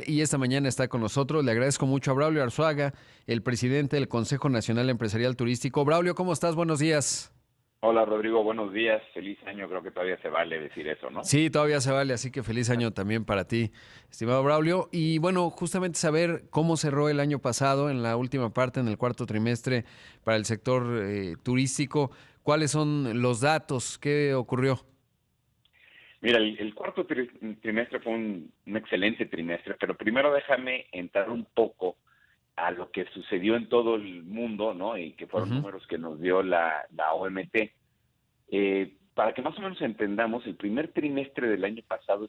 Y esta mañana está con nosotros. Le agradezco mucho a Braulio Arzuaga, el presidente del Consejo Nacional Empresarial Turístico. Braulio, ¿cómo estás? Buenos días. Hola Rodrigo, buenos días, feliz año, creo que todavía se vale decir eso, ¿no? Sí, todavía se vale, así que feliz año también para ti, estimado Braulio. Y bueno, justamente saber cómo cerró el año pasado, en la última parte, en el cuarto trimestre, para el sector turístico. ¿Cuáles son los datos? ¿Qué ocurrió? Mira, el cuarto trimestre fue un excelente trimestre, pero primero déjame entrar un poco a lo que sucedió en todo el mundo, ¿no? Y que fueron Ujú. números que nos dio la OMT. Para que más o menos entendamos, el primer trimestre del año pasado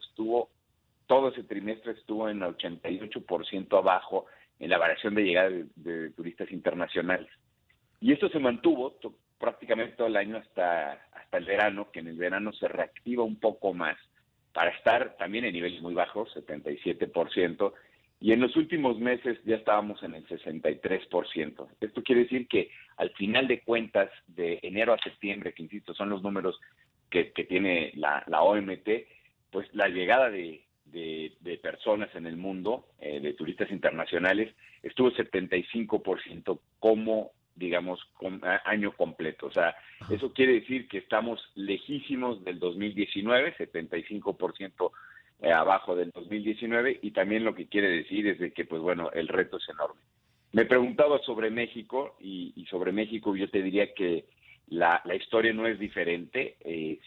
todo ese trimestre estuvo en 88% abajo en la variación de llegada de turistas internacionales. Y esto se mantuvo prácticamente todo el año hasta el verano, que en el verano se reactiva un poco más para estar también en niveles muy bajos, 77%, y en los últimos meses ya estábamos en el 63%. Esto quiere decir que al final de cuentas, de enero a septiembre, que insisto, son los números que tiene la OMT, pues la llegada de personas en el mundo, de turistas internacionales, estuvo 75% como digamos, año completo. O sea, Ajá. eso quiere decir que estamos lejísimos del 2019, 75% abajo del 2019, y también lo que quiere decir es de que, pues bueno, el reto es enorme. Me preguntaba sobre México, y sobre México yo te diría que la historia no es diferente,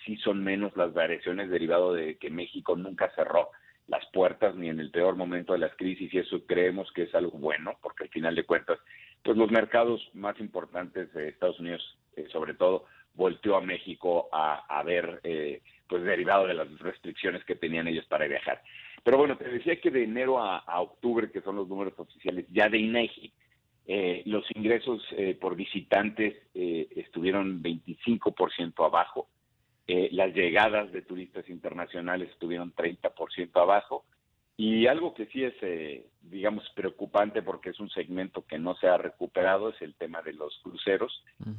sí son menos las variaciones derivado de que México nunca cerró las puertas ni en el peor momento de las crisis, y eso creemos que es algo bueno, porque al final de cuentas pues los mercados más importantes de Estados Unidos, sobre todo, volteó a México a ver, pues derivado de las restricciones que tenían ellos para viajar. Pero bueno, te decía que de enero a octubre, que son los números oficiales ya de INEGI, los ingresos por visitantes estuvieron 25% abajo, las llegadas de turistas internacionales estuvieron 30% abajo, y algo que sí es, digamos, preocupante porque es un segmento que no se ha recuperado es el tema de los cruceros. Ujú.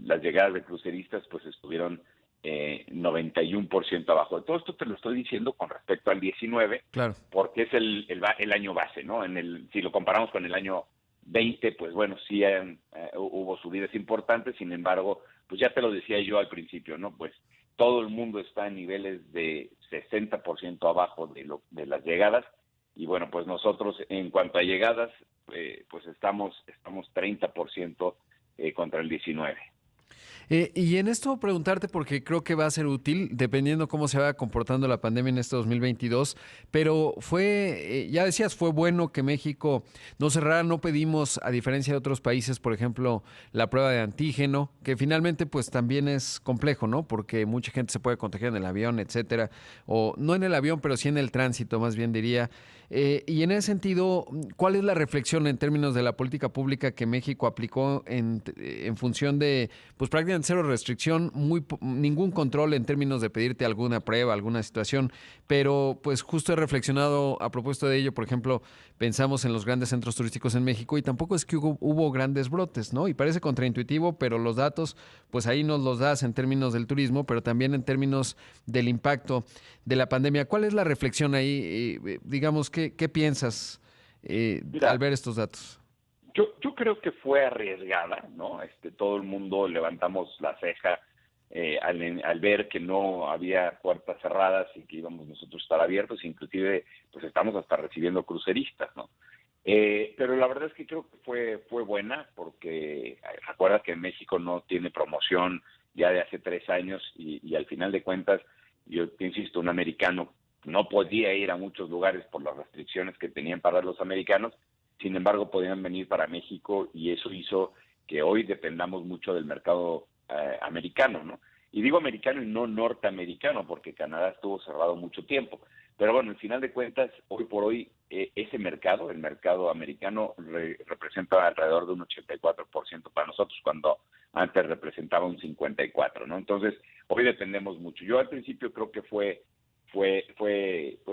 Las llegadas de cruceristas pues estuvieron 91% abajo. Todo esto te lo estoy diciendo con respecto al 19 Claro. porque es el año base, ¿no? Si lo comparamos con el año 20, pues bueno, sí hubo subidas importantes, sin embargo, pues ya te lo decía yo al principio, ¿no? Pues todo el mundo está en niveles de 60% abajo de las llegadas, y bueno, pues nosotros en cuanto a llegadas, pues estamos 30% contra el 19. Y en esto preguntarte, porque creo que va a ser útil, dependiendo cómo se vaya comportando la pandemia en este 2022, pero ya decías, fue bueno que México no cerrara, no pedimos, a diferencia de otros países, por ejemplo, la prueba de antígeno, que finalmente pues también es complejo, ¿no? Porque mucha gente se puede contagiar en el avión, etcétera, o no en el avión, pero sí en el tránsito, más bien diría. Y en ese sentido, ¿cuál es la reflexión en términos de la política pública que México aplicó en función de pues prácticamente cero restricción, ningún control en términos de pedirte alguna prueba, alguna situación, pero pues justo he reflexionado a propósito de ello, por ejemplo, pensamos en los grandes centros turísticos en México y tampoco es que hubo grandes brotes, ¿no? Y parece contraintuitivo, pero los datos, pues ahí nos los das en términos del turismo, pero también en términos del impacto de la pandemia. ¿Cuál es la reflexión ahí? Digamos, ¿qué piensas al Mira, ver estos datos? yo creo que fue arriesgada, ¿no? Todo el mundo levantamos la ceja al ver que no había puertas cerradas y que íbamos nosotros a estar abiertos, inclusive pues estamos hasta recibiendo cruceristas, ¿no? Pero la verdad es que creo que fue buena porque recuerda que México no tiene promoción ya de hace 3 años, y al final de cuentas, yo te insisto, un americano no podía ir a muchos lugares por las restricciones que tenían para los americanos, sin embargo podían venir para México, y eso hizo que hoy dependamos mucho del mercado americano, ¿no? Y digo americano y no norteamericano porque Canadá estuvo cerrado mucho tiempo. Pero bueno, al final de cuentas, hoy por hoy, ese mercado, el mercado americano, representa alrededor de un 84% para nosotros, cuando antes representaba un 54%, ¿no? Entonces, hoy dependemos mucho. Yo al principio creo que pues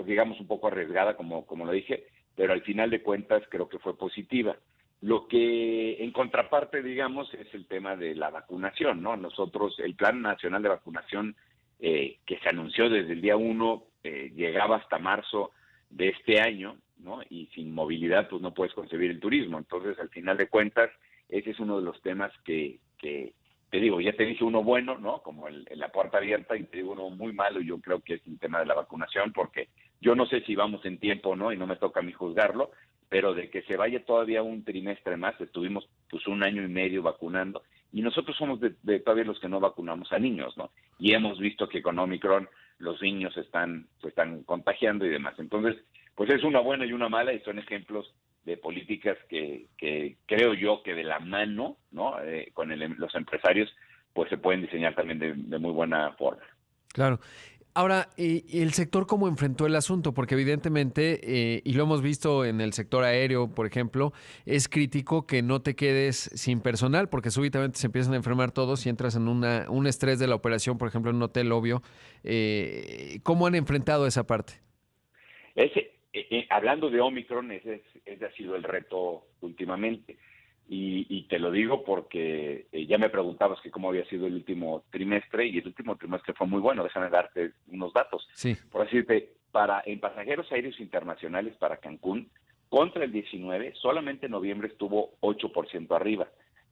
digamos, un poco arriesgada, como lo dije, pero al final de cuentas creo que fue positiva. Lo que en contraparte, digamos, es el tema de la vacunación, ¿no? Nosotros, el Plan Nacional de Vacunación que se anunció desde el día 1, llegaba hasta marzo de este año, ¿no? Y sin movilidad, pues no puedes concebir el turismo. Entonces, al final de cuentas, ese es uno de los temas que te digo, ya te dije uno bueno, ¿no? Como la puerta abierta, y te digo uno muy malo, y yo creo que es el tema de la vacunación, porque yo no sé si vamos en tiempo o no, y no me toca a mí juzgarlo, pero de que se vaya todavía un trimestre más, estuvimos pues 1 año y medio vacunando, y nosotros somos de todavía los que no vacunamos a niños, ¿no? Y hemos visto que con Omicron los niños se están contagiando y demás. Entonces, pues es una buena y una mala, y son ejemplos de políticas que creo yo que de la mano, ¿no? Con los empresarios, pues se pueden diseñar también de muy buena forma. Claro. Ahora, ¿el sector cómo enfrentó el asunto? Porque evidentemente, y lo hemos visto en el sector aéreo, por ejemplo, es crítico que no te quedes sin personal, porque súbitamente se empiezan a enfermar todos y entras en un estrés de la operación, por ejemplo, en un hotel, obvio. ¿Cómo han enfrentado esa parte? Hablando de Omicron, ese ha sido el reto últimamente. Y te lo digo porque ya me preguntabas que cómo había sido el último trimestre, y el último trimestre fue muy bueno. Déjame darte unos datos. Sí. Por decirte, en pasajeros aéreos internacionales para Cancún, contra el 19, solamente noviembre estuvo 8% arriba.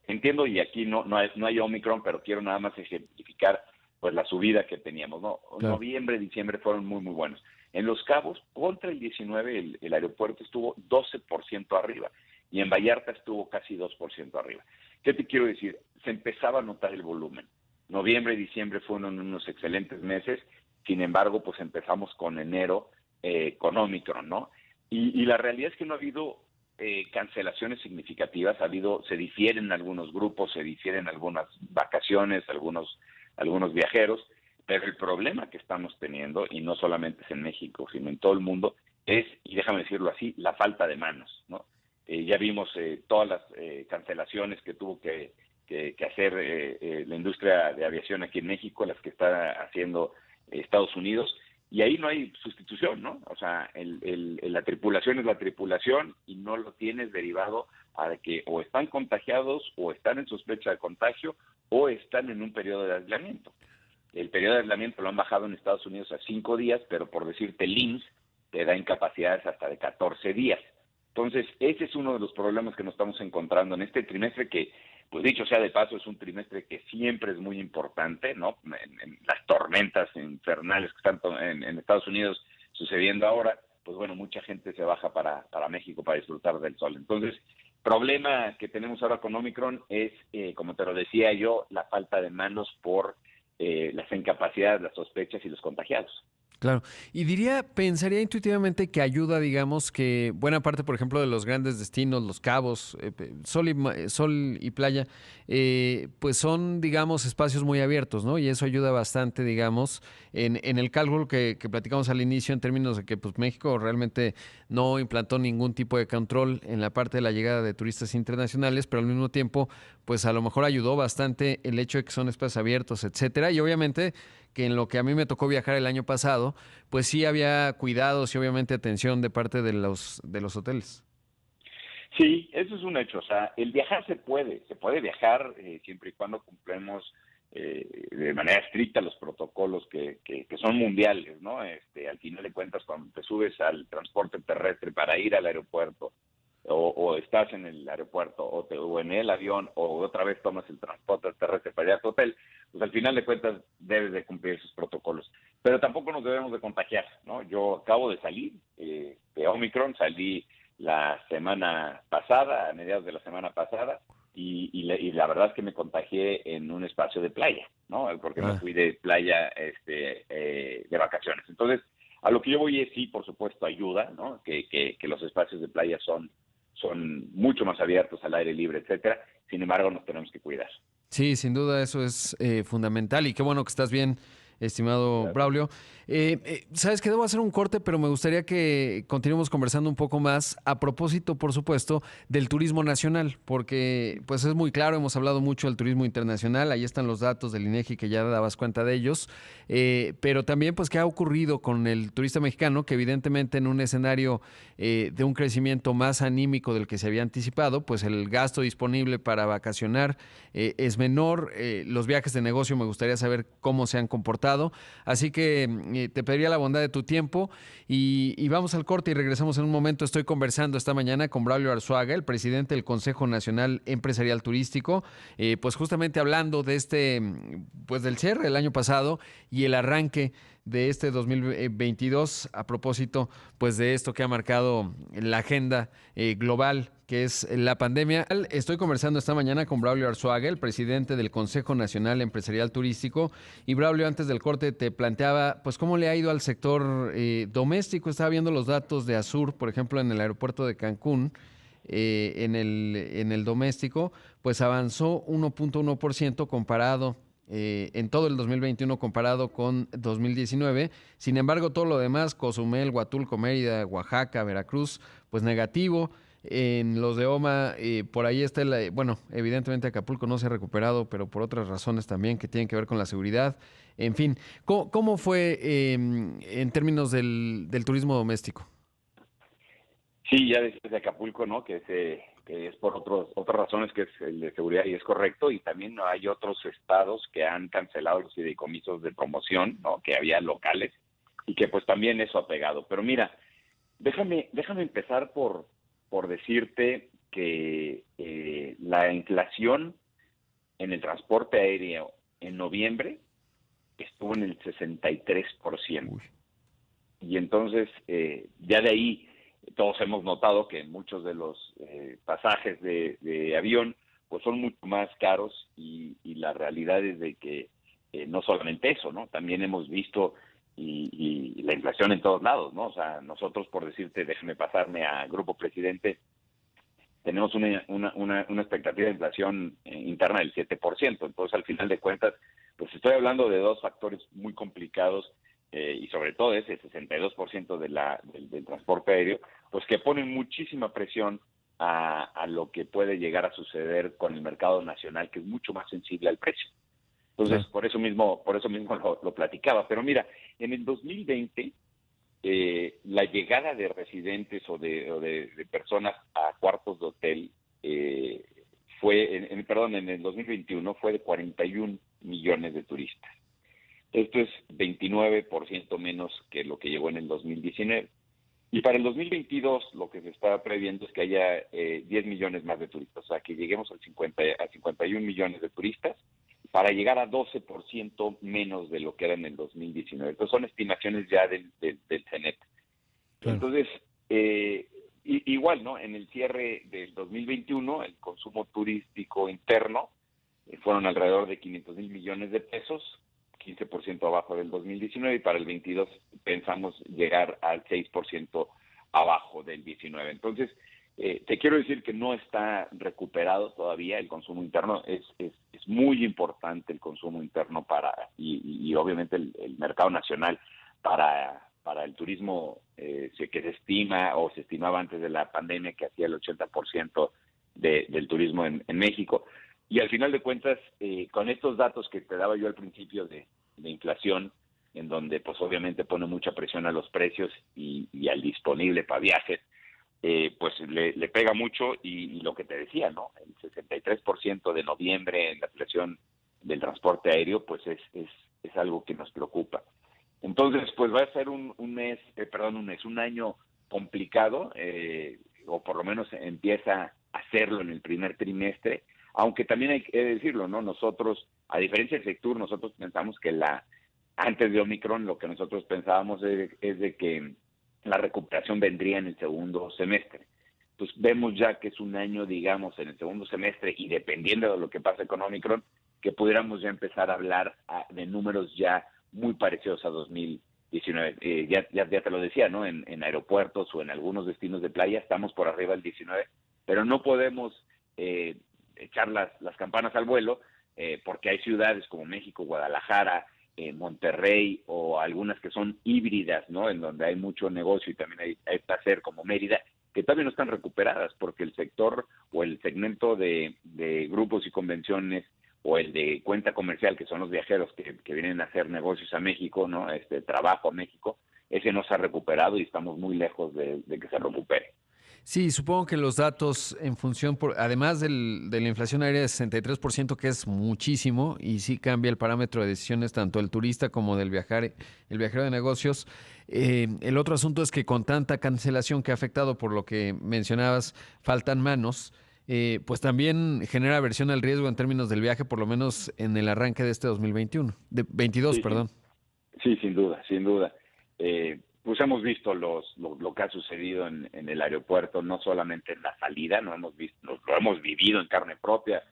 Entiendo, y aquí no hay Omicron, pero quiero nada más ejemplificar pues la subida que teníamos, ¿no? Claro. Noviembre, diciembre fueron muy, muy buenos. En Los Cabos, contra el 19, el aeropuerto estuvo 12% arriba, y en Vallarta estuvo casi 2% arriba. ¿Qué te quiero decir? Se empezaba a notar el volumen. Noviembre y diciembre fueron unos excelentes meses, sin embargo, pues empezamos con enero con Omicron, ¿no? Y la realidad es que no ha habido cancelaciones significativas, se difieren algunos grupos, se difieren algunas vacaciones, algunos viajeros, pero el problema que estamos teniendo, y no solamente es en México, sino en todo el mundo, es, y déjame decirlo así, la falta de manos, ¿no? Ya vimos todas las cancelaciones que tuvo que hacer la industria de aviación aquí en México, las que está haciendo Estados Unidos, y ahí no hay sustitución, ¿no? O sea, la tripulación es la tripulación, y no lo tienes derivado a que o están contagiados, o están en sospecha de contagio, o están en un periodo de aislamiento. El periodo de aislamiento lo han bajado en Estados Unidos a 5 días, pero por decirte, el IMSS te da incapacidades hasta de 14 días. Entonces, ese es uno de los problemas que nos estamos encontrando en este trimestre, que, pues dicho sea de paso, es un trimestre que siempre es muy importante, ¿no? En las tormentas infernales que están en Estados Unidos sucediendo ahora, pues bueno, mucha gente se baja para México para disfrutar del sol. Entonces, problema que tenemos ahora con Omicron es, como te lo decía yo, la falta de manos por las incapacidades, las sospechas y los contagiados. Claro. Y pensaría intuitivamente que ayuda, digamos, que buena parte, por ejemplo, de los grandes destinos, Los Cabos, Sol y Playa, pues son, digamos, espacios muy abiertos, ¿no? Y eso ayuda bastante, digamos, en el cálculo que platicamos al inicio, en términos de que pues México realmente no implantó ningún tipo de control en la parte de la llegada de turistas internacionales, pero al mismo tiempo, pues a lo mejor ayudó bastante el hecho de que son espacios abiertos, etcétera. Y obviamente que en lo que a mí me tocó viajar el año pasado, pues sí había cuidados y obviamente atención de parte de los hoteles. Sí, eso es un hecho. O sea, el viajar se puede viajar siempre y cuando cumplemos de manera estricta los protocolos que son mundiales, ¿no? Al final de cuentas, cuando te subes al transporte terrestre para ir al aeropuerto, o estás en el aeropuerto, o en el avión, o otra vez tomas el transporte terrestre para ir a tu hotel, pues al final de cuentas debes de cumplir esos protocolos. Pero tampoco nos debemos de contagiar, ¿no? Yo acabo de salir de Omicron, salí la semana pasada, a mediados de la semana pasada, y la verdad es que me contagié en un espacio de playa, ¿no? Porque me fui de playa de vacaciones. Entonces, a lo que yo voy es, sí, por supuesto, ayuda, ¿no? Que los espacios de playa son mucho más abiertos al aire libre, etcétera. Sin embargo, nos tenemos que cuidar. Sí, sin duda eso es fundamental, y qué bueno que estás bien, estimado Claro. Braulio. Sabes que debo hacer un corte, pero me gustaría que continuemos conversando un poco más a propósito, por supuesto, del turismo nacional, porque pues es muy claro, hemos hablado mucho del turismo internacional, ahí están los datos del INEGI que ya dabas cuenta de ellos, pero también pues qué ha ocurrido con el turista mexicano, que evidentemente en un escenario de un crecimiento más anímico del que se había anticipado, pues el gasto disponible para vacacionar es menor. Los viajes de negocio, me gustaría saber cómo se han comportado exportado. Así que te pediría la bondad de tu tiempo y vamos al corte y regresamos en un momento. Estoy conversando esta mañana con Braulio Arzuaga, el presidente del Consejo Nacional Empresarial Turístico, pues justamente hablando de pues del cierre del año pasado y el arranque de este 2022 a propósito pues de esto que ha marcado la agenda global que es la pandemia. Estoy conversando esta mañana con Braulio Arzuaga, el presidente del Consejo Nacional Empresarial Turístico. Y Braulio, antes del corte te planteaba pues cómo le ha ido al sector doméstico. Estaba viendo los datos de Azur, por ejemplo, en el aeropuerto de Cancún. En el doméstico, pues avanzó 1.1% comparado en todo el 2021 comparado con 2019. Sin embargo, todo lo demás, Cozumel, Huatulco, Mérida, Oaxaca, Veracruz, pues negativo. En los de OMA, por ahí está, bueno, evidentemente Acapulco no se ha recuperado, pero por otras razones también que tienen que ver con la seguridad. En fin, ¿cómo fue en términos del turismo doméstico? Sí, ya desde Acapulco, ¿no? Que es por otras razones, que es el de seguridad, y es correcto. Y también hay otros estados que han cancelado los fideicomisos de promoción, ¿no? Que había locales, y que pues también eso ha pegado. Pero mira, déjame empezar por decirte que la inflación en el transporte aéreo en noviembre estuvo en el 63%. Uy. Y entonces, ya de ahí, todos hemos notado que muchos de los pasajes de avión pues son mucho más caros, y la realidad es de que no solamente eso, ¿no? También hemos visto y la inflación en todos lados, ¿no? O sea, nosotros, por decirte, déjame pasarme a Grupo Presidente, tenemos una expectativa de inflación interna del 7%. Entonces, al final de cuentas, pues estoy hablando de dos factores muy complicados, y sobre todo ese 62% del transporte aéreo, pues que ponen muchísima presión a lo que puede llegar a suceder con el mercado nacional, que es mucho más sensible al precio. Entonces, Claro. por eso mismo lo platicaba. Pero mira, en el 2020, la llegada de residentes o de personas a cuartos de hotel en el 2021 fue de 41 millones de turistas. Esto es 29% menos que lo que llegó en el 2019. Y para el 2022 lo que se está previendo es que haya 10 millones más de turistas, o sea, que lleguemos a 51 millones de turistas para llegar a 12% menos de lo que era en el 2019. Entonces son estimaciones ya del CENET. Claro. Entonces, igual, ¿no? En el cierre del 2021, el consumo turístico interno fueron alrededor de 500 mil millones de pesos, 15% abajo del 2019, y para el 22 pensamos llegar al 6% abajo del 19. Entonces, te quiero decir que no está recuperado todavía el consumo interno. Es muy importante el consumo interno y obviamente el mercado nacional para el turismo, que se estima o se estimaba antes de la pandemia que hacía el 80% del turismo en México. Y al final de cuentas, con estos datos que te daba yo al principio de inflación, en donde pues obviamente pone mucha presión a los precios y al disponible para viajes, pues le pega mucho, y lo que te decía, ¿no? El 63% de noviembre en la inflación del transporte aéreo, pues es algo que nos preocupa. Entonces, pues va a ser un año complicado, o por lo menos empieza a hacerlo en el primer trimestre, aunque también hay que decirlo, ¿no? Nosotros, a diferencia del sector, nosotros pensamos que antes de Omicron, lo que nosotros pensábamos es de que la recuperación vendría en el segundo semestre. Entonces vemos ya que es un año, digamos, en el segundo semestre, y dependiendo de lo que pase con Omicron, que pudiéramos ya empezar a hablar de números ya muy parecidos a 2019. Ya te lo decía, ¿no? En aeropuertos o en algunos destinos de playa estamos por arriba del 19, pero no podemos echar las campanas al vuelo, porque hay ciudades como México, Guadalajara, Monterrey, o algunas que son híbridas, ¿no? En donde hay mucho negocio y también hay placer, como Mérida, que todavía no están recuperadas, porque el sector o el segmento de grupos y convenciones, o el de cuenta comercial, que son los viajeros que vienen a hacer negocios a México, ¿no? Trabajo a México, ese no se ha recuperado y estamos muy lejos de que se recupere. Sí, supongo que los datos en función, además de la inflación aérea de 63%, que es muchísimo, y sí cambia el parámetro de decisiones tanto del turista como del el viajero de negocios. El otro asunto es que con tanta cancelación que ha afectado por lo que mencionabas, faltan manos, pues también genera aversión al riesgo en términos del viaje, por lo menos en el arranque de este 2021, de 22, Sí, perdón. sí, sin duda, sin duda. Pues hemos visto lo que ha sucedido en el aeropuerto, no solamente en la salida, no hemos visto, lo hemos vivido en carne propia,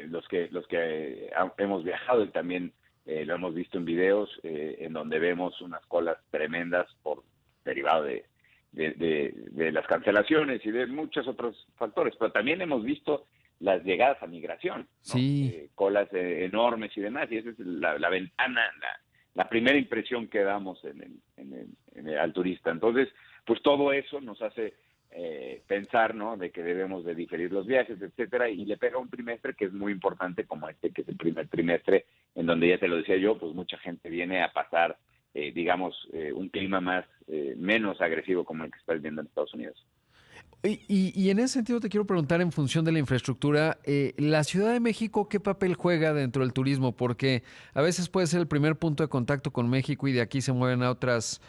los que hemos viajado y también lo hemos visto en videos en donde vemos unas colas tremendas por derivado de las cancelaciones y de muchos otros factores, pero también hemos visto las llegadas a migración, ¿no? Sí. Colas enormes y demás, y esa es la ventana, la primera impresión que damos al turista. Entonces, pues todo eso nos hace pensar, ¿no?, de que debemos de diferir los viajes, etcétera, y le pega un trimestre que es muy importante como este, que es el primer trimestre, en donde ya te lo decía yo, pues mucha gente viene a pasar, digamos, un clima menos agresivo como el que está viviendo en Estados Unidos. Y en ese sentido te quiero preguntar en función de la infraestructura, ¿la Ciudad de México qué papel juega dentro del turismo? Porque a veces puede ser el primer punto de contacto con México y de aquí se mueven a otras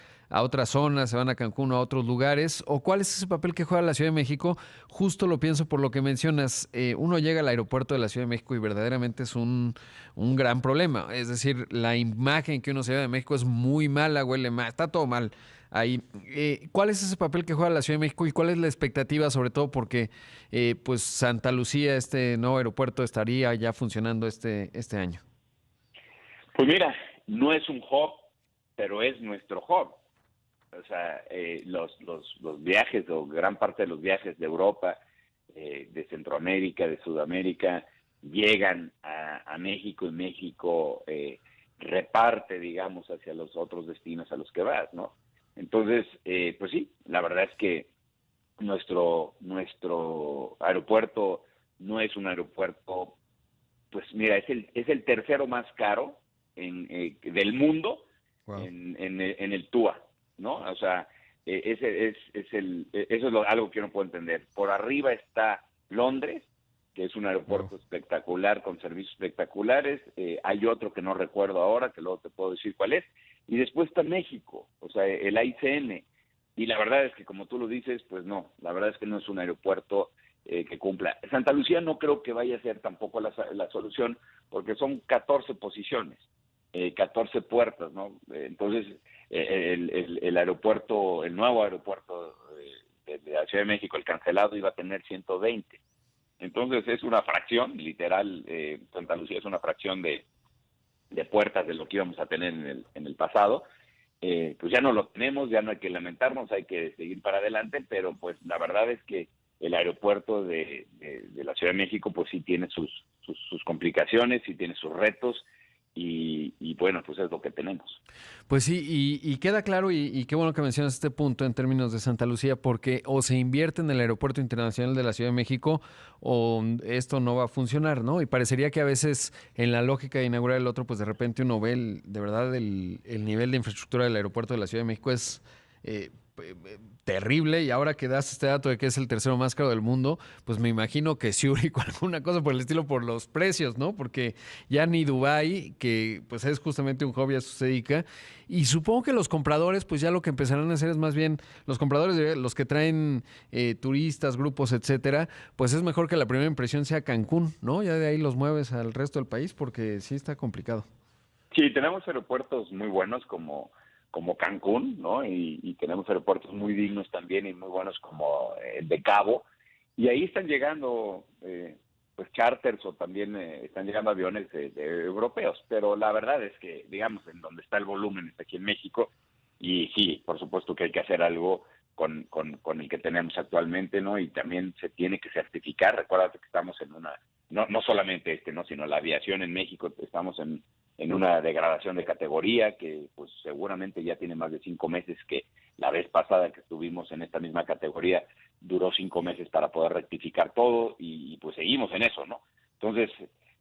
zonas, se van a Cancún o a otros lugares. ¿O cuál es ese papel que juega la Ciudad de México? Justo lo pienso por lo que mencionas. Uno llega al aeropuerto de la Ciudad de México y verdaderamente es un gran problema. Es decir, la imagen que uno se ve de México es muy mala, huele mal, está todo mal ahí. ¿Cuál es ese papel que juega la Ciudad de México y cuál es la expectativa, sobre todo porque pues Santa Lucía, este nuevo aeropuerto, estaría ya funcionando este año? Pues mira, no es un hub, pero es nuestro hub. O sea, los viajes o gran parte de los viajes de Europa, de Centroamérica, de Sudamérica, llegan a México y México reparte, digamos, hacia los otros destinos a los que vas, ¿no? Entonces, pues sí, la verdad es que nuestro aeropuerto no es un aeropuerto, pues mira, es el tercero más caro del mundo Wow. en el TUA, ¿no? O sea, eso es algo que yo no puedo entender. Por arriba está Londres, que es un Wow. aeropuerto espectacular, con servicios espectaculares. Hay otro que no recuerdo ahora, que luego te puedo decir cuál es. Y después está México, o sea, el AICN. Y la verdad es que, como tú lo dices, pues no, la verdad es que no es un aeropuerto que cumpla. Santa Lucía no creo que vaya a ser tampoco la solución, porque son 14 posiciones, 14 puertas, ¿no? Entonces, el aeropuerto, el nuevo aeropuerto de la Ciudad de México, el cancelado, iba a tener 120. Entonces, es una fracción, literal, Santa Lucía es una fracción de puertas de lo que íbamos a tener en el pasado. Pues ya no lo tenemos, ya no hay que lamentarnos, hay que seguir para adelante, pero pues la verdad es que el aeropuerto de la Ciudad de México pues sí tiene sus complicaciones, sí tiene sus retos y bueno, pues es lo que tenemos. Pues sí, y queda claro, y qué bueno que mencionas este punto en términos de Santa Lucía, porque o se invierte en el Aeropuerto Internacional de la Ciudad de México o esto no va a funcionar, ¿no? Y parecería que a veces en la lógica de inaugurar el otro, pues de repente uno ve de verdad el nivel de infraestructura del Aeropuerto de la Ciudad de México es terrible, y ahora que das este dato de que es el tercero más caro del mundo, pues me imagino que Zurich o alguna cosa por el estilo por los precios, ¿no? Porque ya ni Dubái, que pues es justamente un hobby, a eso se dedica, y supongo que los compradores, pues ya lo que empezarán a hacer es más bien, los compradores, los que traen turistas, grupos, etcétera, pues es mejor que la primera impresión sea Cancún, ¿no? Ya de ahí los mueves al resto del país porque sí está complicado. Sí, tenemos aeropuertos muy buenos como Cancún, ¿no? Y tenemos aeropuertos muy dignos también y muy buenos como el de Cabo. Y ahí están llegando pues charters o también están llegando aviones de europeos. Pero la verdad es que, digamos, en donde está el volumen está aquí en México. Y sí, por supuesto que hay que hacer algo con el que tenemos actualmente, ¿no? Y también se tiene que certificar. Recuérdate que estamos en una, no solamente ¿no? Sino la aviación en México, estamos en una degradación de categoría que pues seguramente ya tiene más de 5 meses, que la vez pasada que estuvimos en esta misma categoría duró 5 meses para poder rectificar todo y pues seguimos en eso, ¿no? Entonces,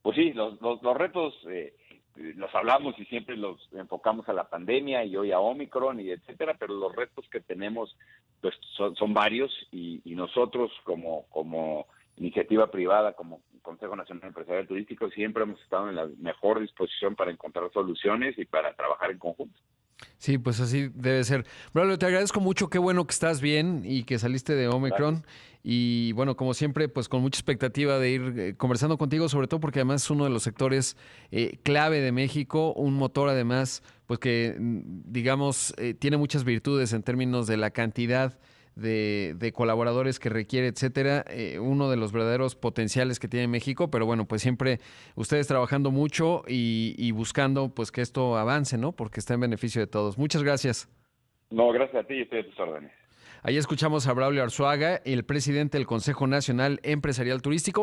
pues sí, los retos los hablamos y siempre los enfocamos a la pandemia y hoy a Omicron y etcétera, pero los retos que tenemos pues son varios y nosotros como iniciativa privada, como Consejo Nacional Empresarial Turístico, siempre hemos estado en la mejor disposición para encontrar soluciones y para trabajar en conjunto. Sí, pues así debe ser. Braulio, te agradezco mucho, qué bueno que estás bien y que saliste de Gracias. Omicron. Y bueno, como siempre, pues con mucha expectativa de ir conversando contigo, sobre todo porque además es uno de los sectores clave de México, un motor además, pues que digamos tiene muchas virtudes en términos de la cantidad de colaboradores que requiere, etcétera, uno de los verdaderos potenciales que tiene México, pero bueno, pues siempre ustedes trabajando mucho y buscando pues que esto avance, ¿no? Porque está en beneficio de todos. Muchas gracias. No, gracias a ti y estoy a tus órdenes. Ahí escuchamos a Braulio Arzuaga, el presidente del Consejo Nacional Empresarial Turístico.